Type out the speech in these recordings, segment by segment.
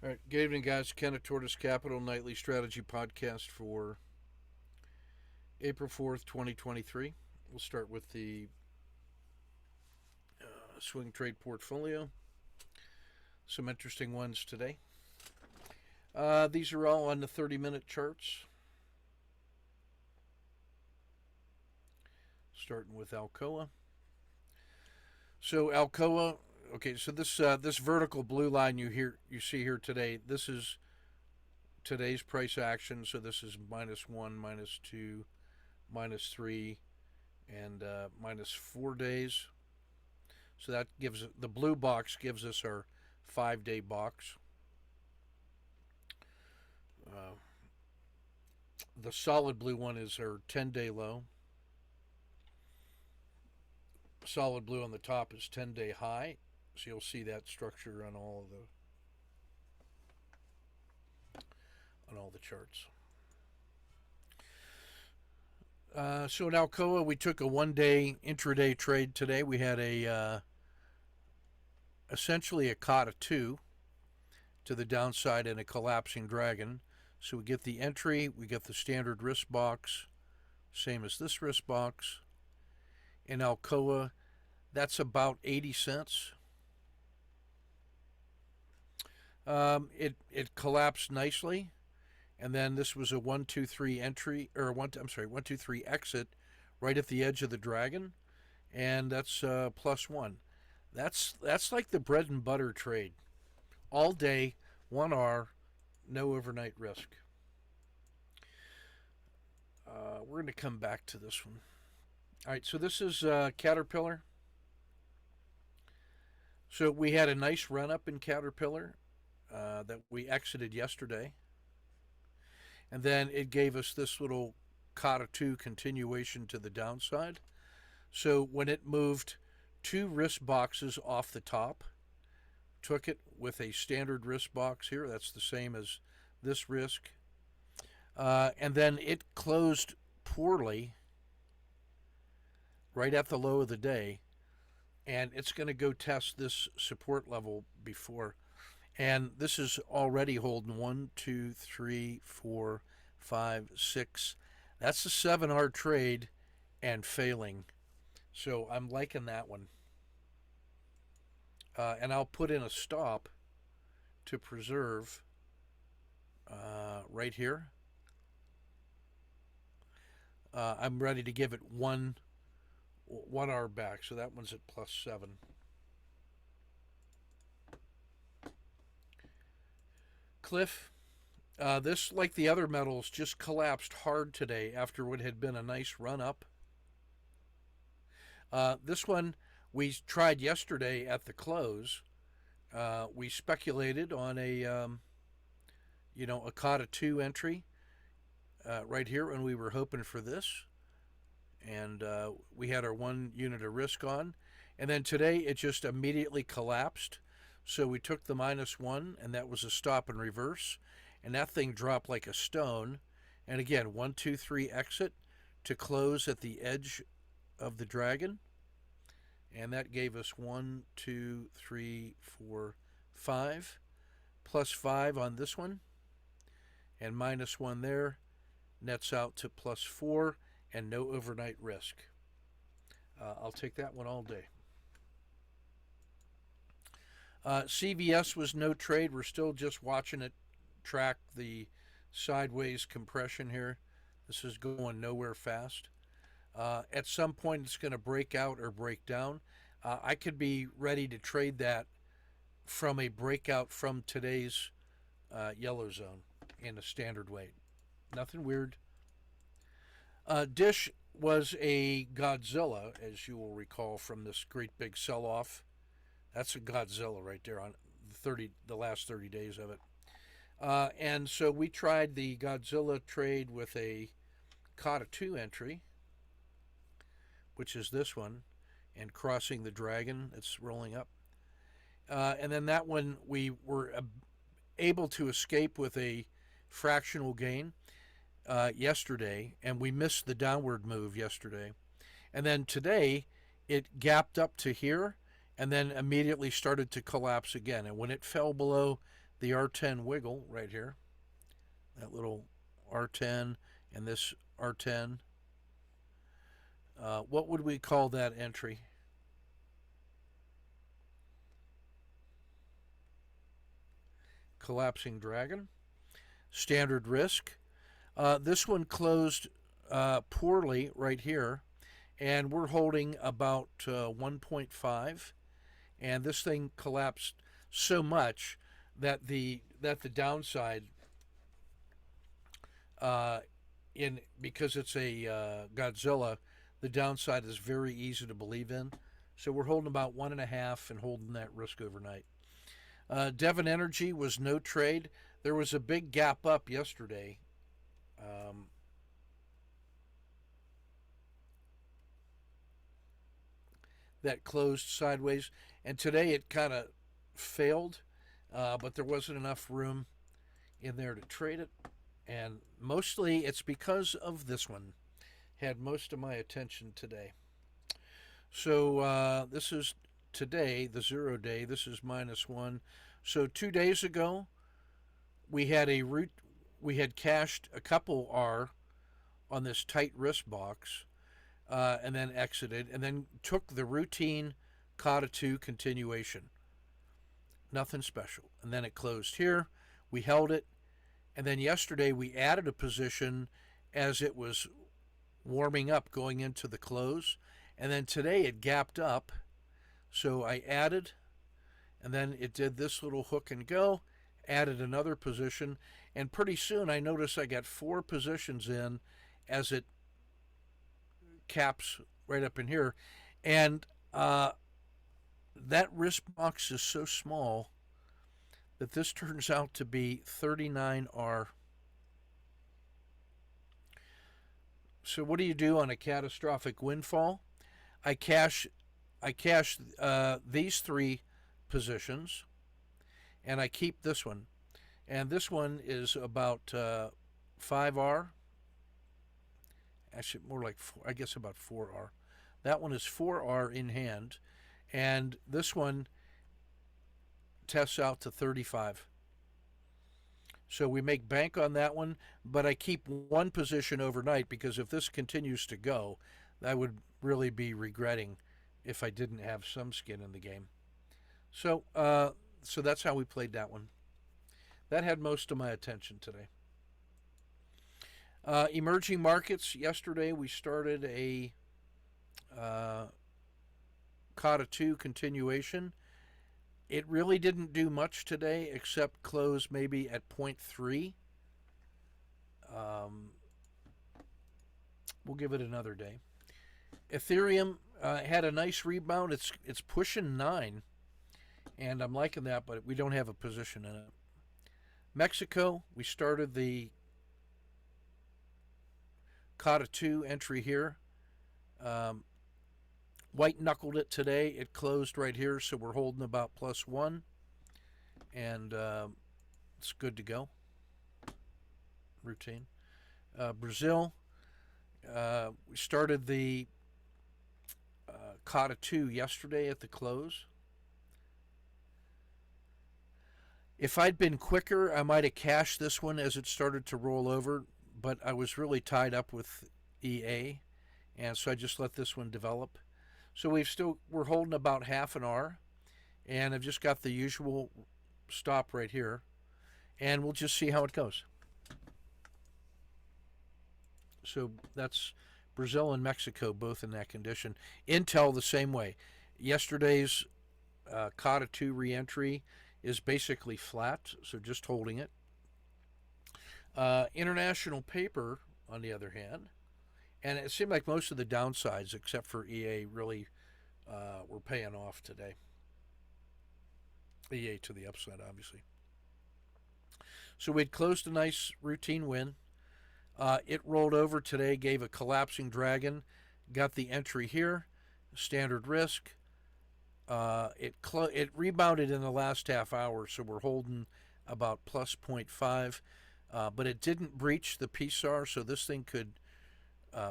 All right, good evening, guys. Ken at Tortoise Capital Nightly Strategy Podcast for April 4th, 2023. We'll start with the swing trade portfolio. Some interesting ones today. These are all on the 30-minute charts. Starting with Alcoa. So Alcoa, okay. So this vertical blue line you see here today. This is today's price action. So this is -1, -2, -3, and -4 days. So that gives the blue box gives us our 5-day box. Uh, the solid blue one is our 10-day low. Solid blue on the top is 10-day high. So you'll see that structure on all the charts. So in Alcoa, we took a 1-day intraday trade today. We had essentially a COTA 2 to the downside and a collapsing dragon. So we get the entry, we get the standard risk box, same as this risk box. In Alcoa, that's about 80 cents. It collapsed nicely, and then this was a 1-2-3 entry, or 1-2-3 exit, right at the edge of the dragon, and that's +1. That's like the bread and butter trade. All day, 1R, no overnight risk. We're going to come back to this one. All right, so this is Caterpillar. So we had a nice run up in Caterpillar that we exited yesterday. And then it gave us this little COTA 2 continuation to the downside. So when it moved 2 risk boxes off the top, took it with a standard risk box here. That's the same as this risk. And then it closed poorly right at the low of the day. And it's going to go test this support level before. And this is already holding 1, 2, 3, 4, 5, 6. That's a 7R trade and failing. So I'm liking that one. And I'll put in a stop to preserve right here. I'm ready to give it one hour back. So that one's at +7. Cliff, this, like the other metals, just collapsed hard today after what had been a nice run up. This one we tried yesterday at the close. We speculated on a COTA 2 entry right here, and we were hoping for this. And we had our 1 unit of risk on. And then today it just immediately collapsed. So we took the -1, and that was a stop and reverse. And that thing dropped like a stone. And again, 1, 2, 3 exit to close at the edge of the dragon. And that gave us 1, 2, 3, 4, 5. +5 on this one. And -1 there. Nets out to +4 and no overnight risk. I'll take that one all day. CVS was no trade. We're still just watching it track the sideways compression here. This is going nowhere fast. At some point, it's going to break out or break down. I could be ready to trade that from a breakout from today's yellow zone in a standard weight. Nothing weird. Dish was a Godzilla, as you will recall from this great big sell-off. That's a Godzilla right there on the last 30 days of it. And so we tried the Godzilla trade with a COTA 2 entry, which is this one, and crossing the dragon. It's rolling up. And then that one we were able to escape with a fractional gain yesterday, and we missed the downward move yesterday. And then today it gapped up to here and then immediately started to collapse again. And when it fell below the R10 wiggle right here, that little R10 and this R10. What would we call that entry? Collapsing dragon. Standard risk. This one closed poorly right here, and we're holding about 1.5. And this thing collapsed so much that the downside, in because it's a Godzilla, the downside is very easy to believe in. So we're holding about 1.5 and holding that risk overnight. Devon Energy was no trade. There was a big gap up yesterday. Um, that closed sideways, and today it kind of failed, but there wasn't enough room in there to trade it, and mostly it's because of this one. Had most of my attention today. So this is today, the 0 day. This is -1. So 2 days ago, we had a root. We had cashed a couple R on this tight risk box, and then exited, and then took the routine Kata 2 continuation. Nothing special. And then it closed here. We held it, and then yesterday we added a position as it was warming up going into the close, and then today it gapped up. So I added, and then it did this little hook and go, added another position, and pretty soon I noticed I got 4 positions in as it caps right up in here. And that risk box is so small that this turns out to be 39R. So what do you do on a catastrophic windfall? I cash these 3 positions, and I keep this one. And this one is about 5R. Actually, more like 4, I guess about 4R. That one is 4R in hand, and this one tests out to 35. So we make bank on that one, but I keep one position overnight because if this continues to go, I would really be regretting if I didn't have some skin in the game. So, so that's how we played that one. That had most of my attention today. Emerging markets. Yesterday we started a Kata 2 continuation. It really didn't do much today except close maybe at 0.3. We'll give it another day. Ethereum had a nice rebound. It's pushing 9, and I'm liking that, but we don't have a position in it. Mexico, we started the Kata 2 entry here. White knuckled it today. It closed right here, so we're holding about +1, and it's good to go. Routine. Brazil, we started the Kata 2 yesterday at the close. If I'd been quicker, I might have cashed this one as it started to roll over, but I was really tied up with EA, and so I just let this one develop. So we're holding about half an R, and I've just got the usual stop right here, and we'll just see how it goes. So that's Brazil and Mexico both in that condition. Intel the same way. Yesterday's Kata 2 reentry is basically flat, so just holding it. International paper, on the other hand, and it seemed like most of the downsides, except for EA, really were paying off today. EA to the upside, obviously. So we'd closed a nice routine win. It rolled over today, gave a collapsing dragon, got the entry here, standard risk. It rebounded in the last half hour, so we're holding about +0.5, but it didn't breach the PSAR, so this thing could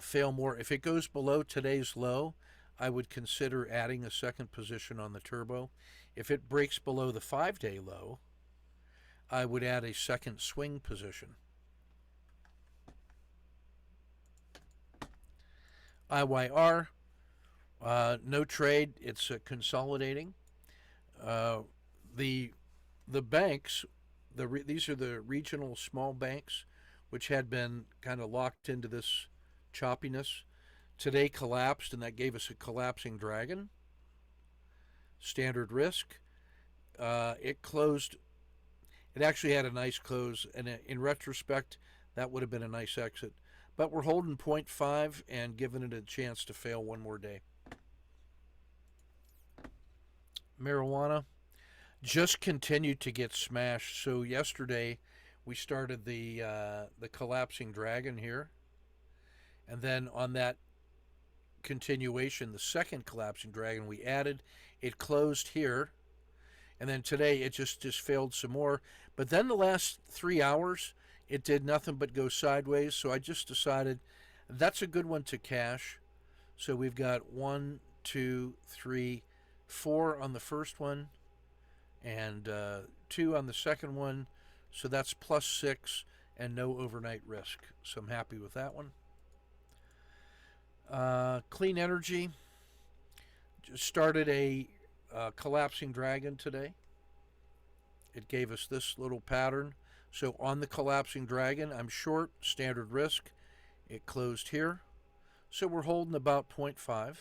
fail more. If it goes below today's low, I would consider adding a second position on the turbo. If it breaks below the 5-day low, I would add a second swing position. IYR, no trade. It's consolidating. Uh, the the banks, these are the regional small banks, which had been kind of locked into this choppiness. Today collapsed, and that gave us a collapsing dragon. Standard risk. It closed. It actually had a nice close, and in retrospect, that would have been a nice exit. But we're holding point 0.5 and giving it a chance to fail one more day. Marijuana just continued to get smashed. So yesterday we started the collapsing dragon here, and then on that continuation, the second collapsing dragon we added, it closed here, and then today it just failed some more. But then the last 3 hours, it did nothing but go sideways. So I just decided that's a good one to cash. So we've got 1, 2, 3, 4 on the first one, and 2 on the second one. So that's +6 and no overnight risk. So I'm happy with that one. Clean energy just started a collapsing dragon today. It gave us this little pattern. So on the collapsing dragon, I'm short, standard risk. It closed here. So we're holding about 0.5,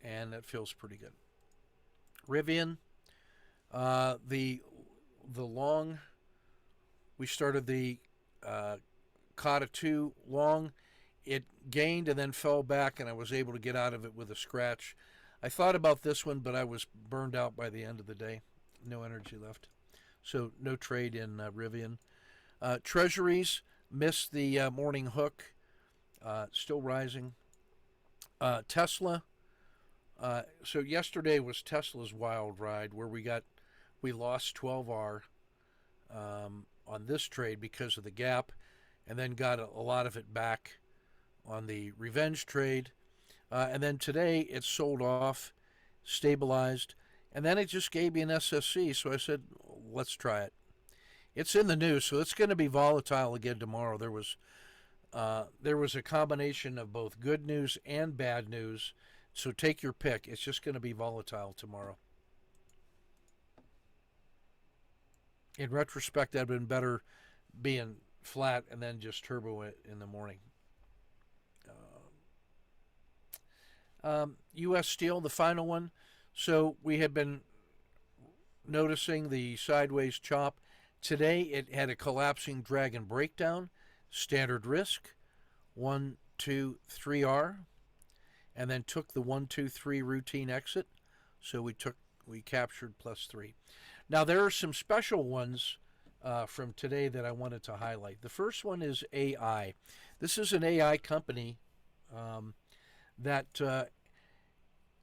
and that feels pretty good. Rivian, the long, we started the COTA 2 long. It gained and then fell back, and I was able to get out of it with a scratch. I thought about this one, but I was burned out by the end of the day. No energy left. So no trade in Rivian. Treasuries missed the morning hook. Still rising. Tesla. So yesterday was Tesla's wild ride, where we lost 12R on this trade because of the gap, and then got a lot of it back on the revenge trade. And then today it sold off, stabilized, and then it just gave me an SSC. So I said, let's try it. It's in the news, so it's going to be volatile again tomorrow. There was a combination of both good news and bad news. So take your pick. It's just going to be volatile tomorrow. In retrospect, that'd been better being flat and then just turbo it in the morning. U.S. Steel, the final one. So we had been noticing the sideways chop. Today it had a collapsing dragon breakdown. Standard risk, 1, 2, 3R, and then took the 1, 2, 3 routine exit. So we captured +3. Now there are some special ones from today that I wanted to highlight. The first one is AI. This is an AI company that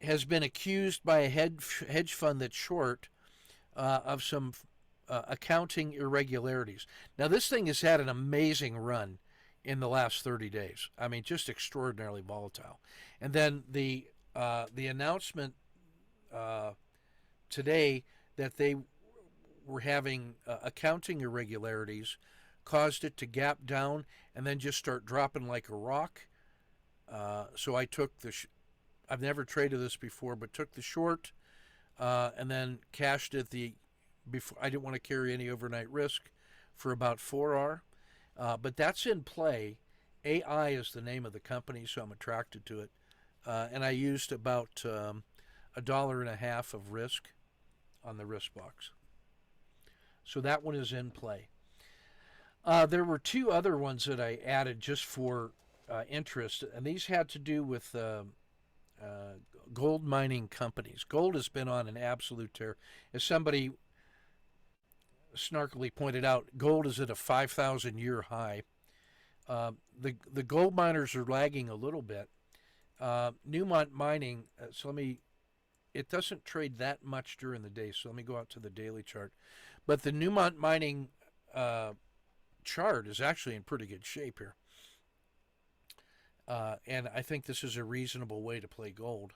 has been accused by a hedge fund that's short of some accounting irregularities. Now, this thing has had an amazing run in the last 30 days. I mean, just extraordinarily volatile. And then the announcement today that they were having accounting irregularities caused it to gap down and then just start dropping like a rock. So I took I've never traded this before, but took the short and then cashed it before. I didn't want to carry any overnight risk for about 4R. But that's in play. AI is the name of the company, so I'm attracted to it. And I used about $1.50 of risk on the risk box. So that one is in play. There were 2 other ones that I added just for interest, and these had to do with gold mining companies. Gold has been on an absolute tear. As somebody snarkily pointed out, gold is at a 5,000-year high. The gold miners are lagging a little bit. Newmont Mining, it doesn't trade that much during the day, so let me go out to the daily chart. But the Newmont Mining chart is actually in pretty good shape here. And I think this is a reasonable way to play gold.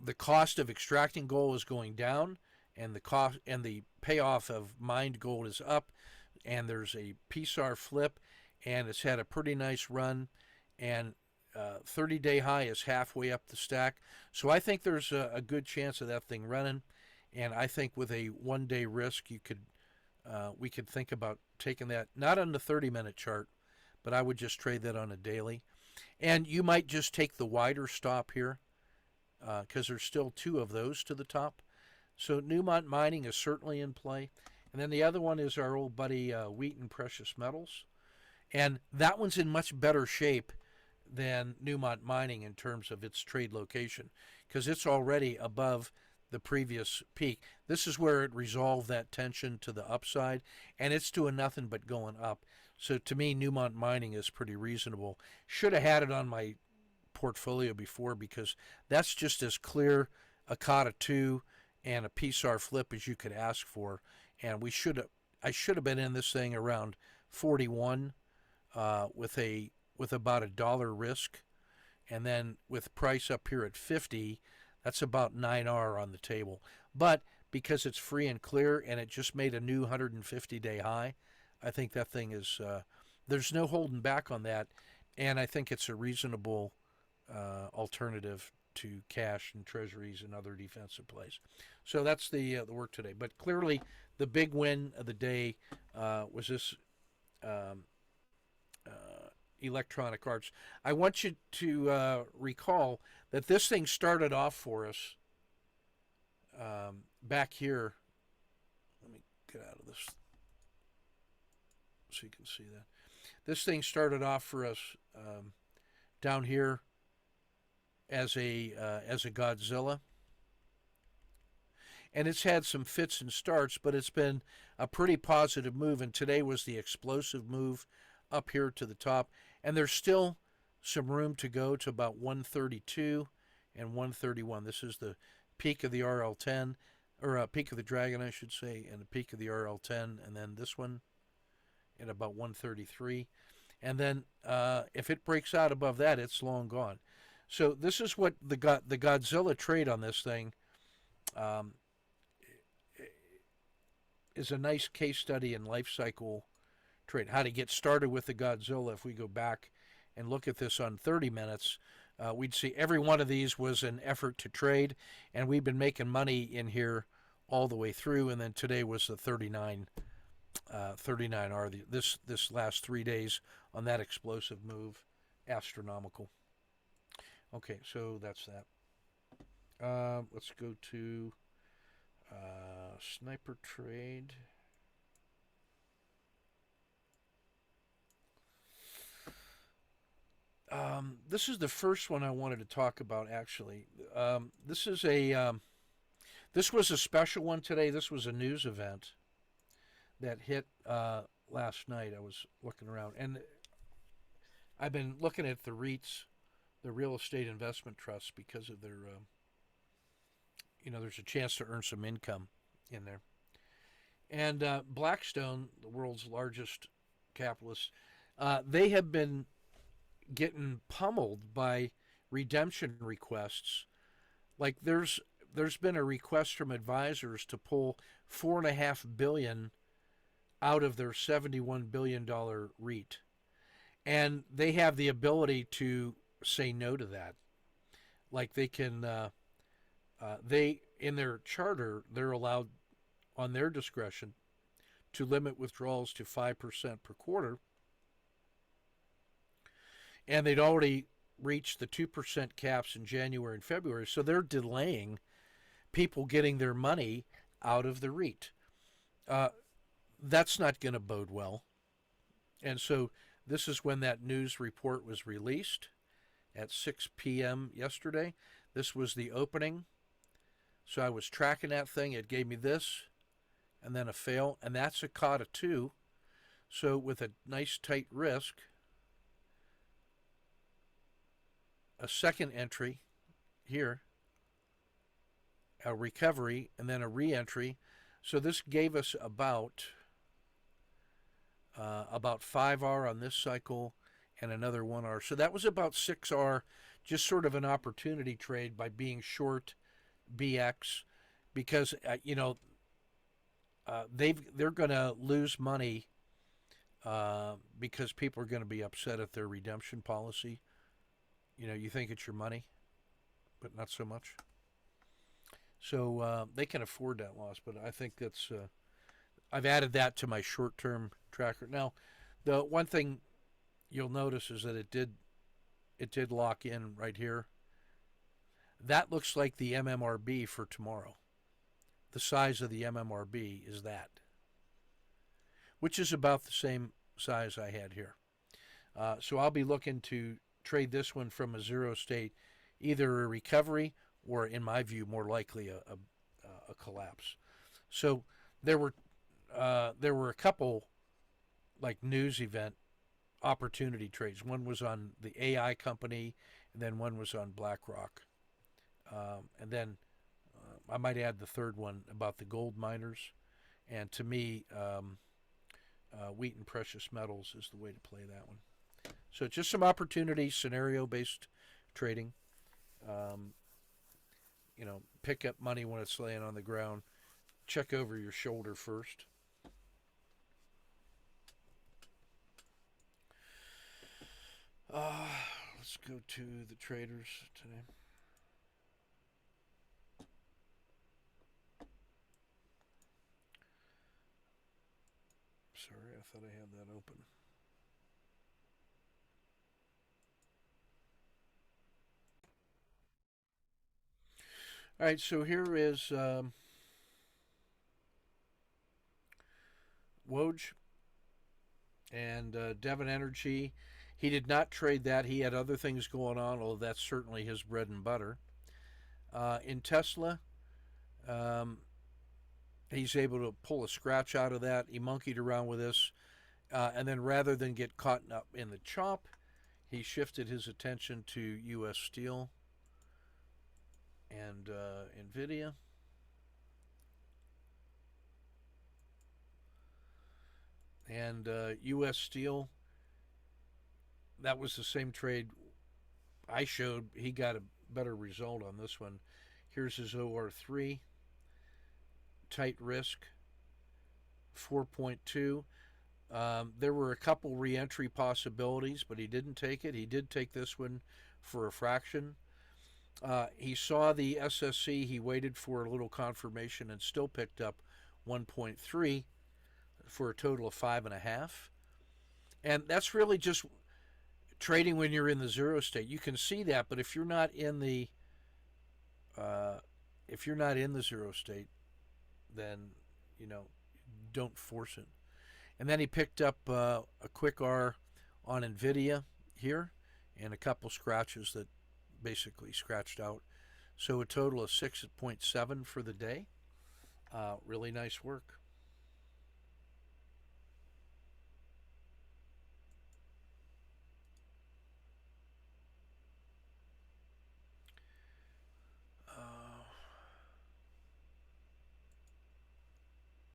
The cost of extracting gold is going down, and the cost and the payoff of mined gold is up, and there's a PSAR flip, and it's had a pretty nice run, and 30-day high is halfway up the stack. So I think there's a good chance of that thing running, and I think with a 1-day risk, we could think about taking that not on the 30-minute chart, but I would just trade that on a daily, and you might just take the wider stop here because there's still two of those to the top. So Newmont Mining is certainly in play. And then the other one is our old buddy Wheaton Precious Metals. And that one's in much better shape than Newmont Mining in terms of its trade location because it's already above the previous peak. This is where it resolved that tension to the upside, and it's doing nothing but going up. So to me, Newmont Mining is pretty reasonable. Should have had it on my portfolio before because that's just as clear a COTA 2 and a PSAR flip as you could ask for. And I should have been in this thing around 41 with about $1 risk, and then with price up here at 50, that's about 9R on the table. But because it's free and clear and it just made a new 150-day high, I think that thing is there's no holding back on that, and I think it's a reasonable alternative to cash and treasuries and other defensive plays. So that's the work today. But clearly, the big win of the day was this Electronic Arts. I want you to recall that this thing started off for us back here. Let me get out of this so you can see that. This thing started off for us down here as a Godzilla, and it's had some fits and starts, but it's been a pretty positive move. And today was the explosive move up here to the top, and there's still some room to go to about 132 and 131. This is the peak of the RL10, or peak of the Dragon, I should say, and the peak of the RL10, and then this one at about 133. And then if it breaks out above that, it's long gone. So this is what the Godzilla trade on this thing is a nice case study in life cycle trade. How to get started with the Godzilla. If we go back and look at this on 30 minutes, we'd see every one of these was an effort to trade, and we've been making money in here all the way through. And then today was the 39R. This last 3 days on that explosive move, astronomical. Okay, so that's that. Let's go to sniper trade. This is the first one I wanted to talk about, actually. This was a special one today. This was a news event that hit last night. I was looking around, and I've been looking at the REITs, the real estate investment trusts, because of their, there's a chance to earn some income in there. And Blackstone, the world's largest capitalist, they have been getting pummeled by redemption requests. Like there's been a request from advisors to pull $4.5 billion out of their $71 billion REIT, and they have the ability to say no to that. Like they can, they in their charter, they're allowed on their discretion to limit withdrawals to 5% per quarter, and they'd already reached the 2% caps in January and February, so they're delaying people getting their money out of the REIT. That's not going to bode well. And so this is when that news report was released at 6 p.m. yesterday. This was the opening. So I was tracking that thing. It gave me this and then a fail, and that's a COTA 2. So with a nice tight risk, a second entry here, a recovery, and then a re-entry. So this gave us about 5R on this cycle and another 1R. So that was about 6R, just sort of an opportunity trade by being short BX, because they're going to lose money because people are going to be upset at their redemption policy. You know, you think it's your money, but not so much. So they can afford that loss, but I think that's I've added that to my short-term tracker. Now, the one thing you'll notice is that it did lock in right here. That looks like the MMRB for tomorrow. The size of the MMRB is that, which is about the same size I had here. So I'll be looking to trade this one from a zero state, either a recovery or, in my view, more likely a collapse. So there were a couple like news event opportunity trades. One was on the AI company, and then one was on BlackRock. And then I might add the third one about the gold miners. And to me, wheat and precious metals is the way to play that one. So just some opportunity, scenario-based trading. Um, pick up money when it's laying on the ground. Check over your shoulder first. Let's go to the traders today. Sorry, I thought I had that open. All right, so here is Woj and Devon Energy. He did not trade that. He had other things going on, although that's certainly his bread and butter. In Tesla, um, he's able to pull a scratch out of that. He monkeyed around with this. And then rather than get caught up in the chop, he shifted his attention to U.S. Steel and NVIDIA. And U.S. Steel, that was the same trade I showed. He got a better result on this one. Here's his OR3, tight risk, 4.2. There were a couple re-entry possibilities, but he didn't take it. He did take this one for a fraction. He saw the SSC. He waited for a little confirmation and still picked up 1.3 for a total of 5.5. And that's really just trading when you're in the zero state. You can see that, but if you're not in the zero state, then don't force it. And then he picked up a quick R on NVIDIA here and a couple scratches that basically scratched out. So a total of 6.7 for the day. Really nice work.